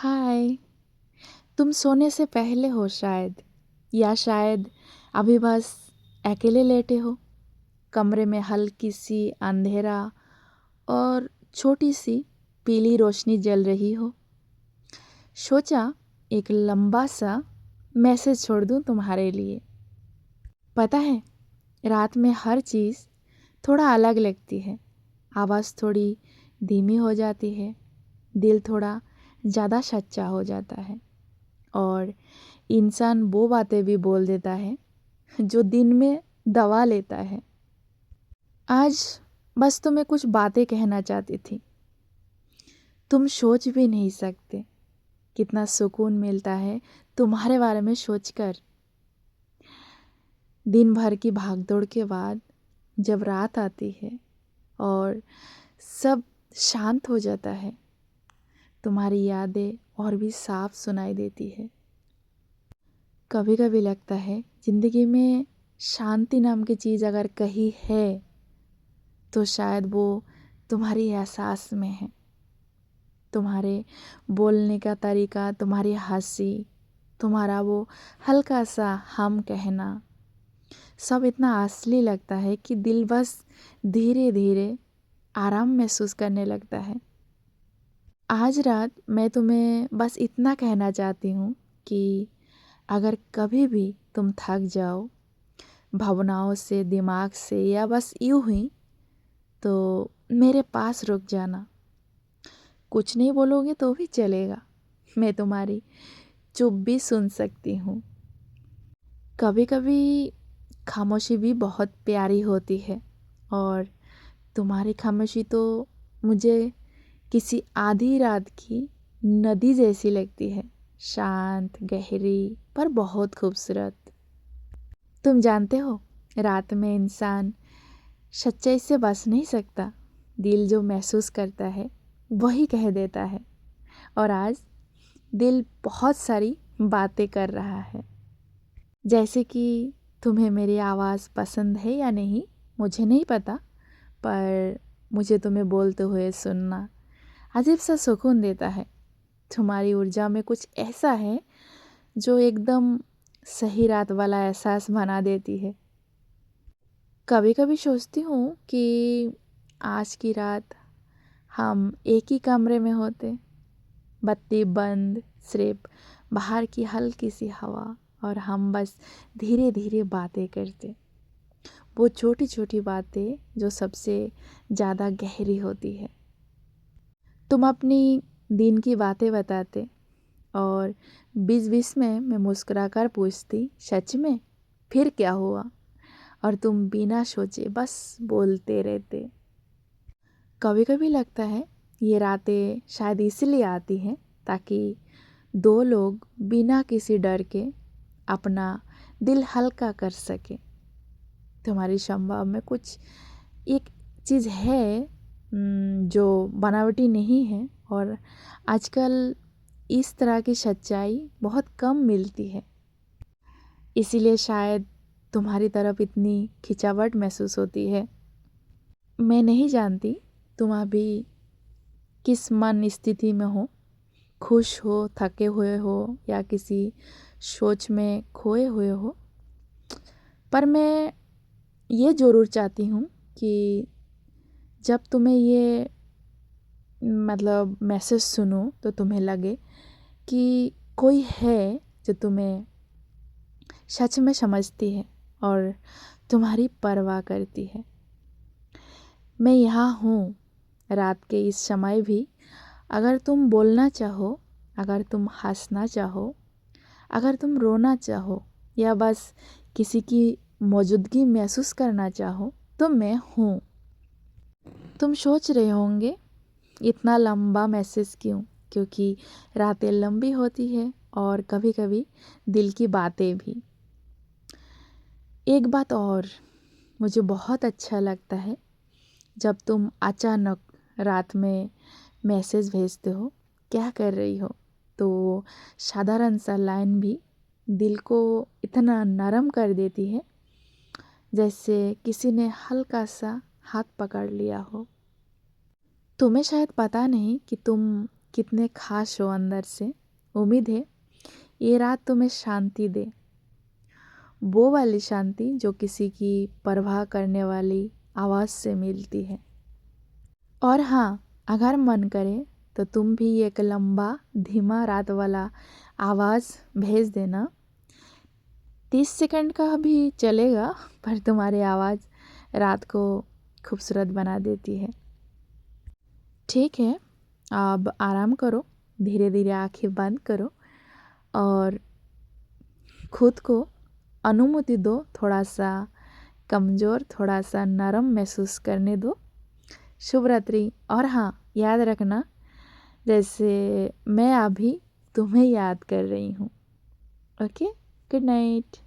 हाय। तुम सोने से पहले हो शायद, या शायद अभी बस अकेले लेटे हो। कमरे में हल्की सी अंधेरा और छोटी सी पीली रोशनी जल रही हो। सोचा एक लंबा सा मैसेज छोड़ दूं तुम्हारे लिए। पता है, रात में हर चीज़ थोड़ा अलग लगती है। आवाज़ थोड़ी धीमी हो जाती है, दिल थोड़ा ज़्यादा सच्चा हो जाता है, और इंसान वो बातें भी बोल देता है जो दिन में दवा लेता है। आज बस तुम्हें कुछ बातें कहना चाहती थी। तुम सोच भी नहीं सकते कितना सुकून मिलता है तुम्हारे बारे में सोचकर। दिन भर की भागदौड़ के बाद जब रात आती है और सब शांत हो जाता है, तुम्हारी यादें और भी साफ सुनाई देती है। कभी कभी लगता है ज़िंदगी में शांति नाम की चीज़ अगर कहीं है तो शायद वो तुम्हारी एहसास में है। तुम्हारे बोलने का तरीका, तुम्हारी हंसी, तुम्हारा वो हल्का सा हम कहना, सब इतना असली लगता है कि दिल बस धीरे धीरे आराम महसूस करने लगता है। आज रात मैं तुम्हें बस इतना कहना चाहती हूँ कि अगर कभी भी तुम थक जाओ, भावनाओं से, दिमाग से, या बस यूं ही, तो मेरे पास रुक जाना। कुछ नहीं बोलोगे तो भी चलेगा, मैं तुम्हारी चुप भी सुन सकती हूँ। कभी कभी खामोशी भी बहुत प्यारी होती है, और तुम्हारी खामोशी तो मुझे किसी आधी रात की नदी जैसी लगती है, शांत, गहरी, पर बहुत खूबसूरत। तुम जानते हो, रात में इंसान सच्चाई से बस नहीं सकता। दिल जो महसूस करता है वही कह देता है, और आज दिल बहुत सारी बातें कर रहा है। जैसे कि तुम्हें मेरी आवाज़ पसंद है या नहीं मुझे नहीं पता, पर मुझे तुम्हें बोलते हुए सुनना अजीब सा सुकून देता है। तुम्हारी ऊर्जा में कुछ ऐसा है जो एकदम सही रात वाला एहसास बना देती है। कभी कभी सोचती हूँ कि आज की रात हम एक ही कमरे में होते, बत्ती बंद, सिर्फ बाहर की हल्की सी हवा, और हम बस धीरे धीरे बातें करते। वो छोटी छोटी बातें जो सबसे ज़्यादा गहरी होती है। तुम अपनी दिन की बातें बताते, और बीच बीच में मैं मुस्कुरा कर पूछती, सच में? फिर क्या हुआ? और तुम बिना सोचे बस बोलते रहते। कभी कभी लगता है ये रातें शायद इसलिए आती हैं ताकि दो लोग बिना किसी डर के अपना दिल हल्का कर सके। तुम्हारी संवाद में कुछ एक चीज़ है जो बनावटी नहीं है, और आजकल इस तरह की सच्चाई बहुत कम मिलती है। इसीलिए शायद तुम्हारी तरफ इतनी खिंचावट महसूस होती है। मैं नहीं जानती तुम अभी किस मन स्थिति में हो, खुश हो, थके हुए हो, या किसी सोच में खोए हुए हो, पर मैं ये ज़रूर चाहती हूँ कि जब तुम्हें ये मैसेज सुनो तो तुम्हें लगे कि कोई है जो तुम्हें सच में समझती है और तुम्हारी परवाह करती है। मैं यहाँ हूँ रात के इस समय भी। अगर तुम बोलना चाहो, अगर तुम हंसना चाहो, अगर तुम रोना चाहो, या बस किसी की मौजूदगी महसूस करना चाहो, तो मैं हूँ। तुम सोच रहे होंगे इतना लंबा मैसेज क्यों? क्योंकि रातें लंबी होती है, और कभी कभी दिल की बातें भी। एक बात और, मुझे बहुत अच्छा लगता है जब तुम अचानक रात में मैसेज भेजते हो, क्या कर रही हो? तो साधारण सा लाइन भी दिल को इतना नरम कर देती है, जैसे किसी ने हल्का सा हाथ पकड़ लिया हो। तुम्हें शायद पता नहीं कि तुम कितने खास हो अंदर से। उम्मीद है ये रात तुम्हें शांति दे, वो वाली शांति जो किसी की परवाह करने वाली आवाज़ से मिलती है। और हाँ, अगर मन करे तो तुम भी एक लंबा धीमा रात वाला आवाज़ भेज देना। 30 सेकंड का भी चलेगा, पर तुम्हारी आवाज़ रात को खूबसूरत बना देती है। ठीक है, अब आराम करो, धीरे धीरे आंखें बंद करो और खुद को अनुमति दो थोड़ा सा कमज़ोर, थोड़ा सा नरम महसूस करने दो। शुभ रात्रि। और हाँ, याद रखना, जैसे मैं अभी तुम्हें याद कर रही हूँ। Okay, good night.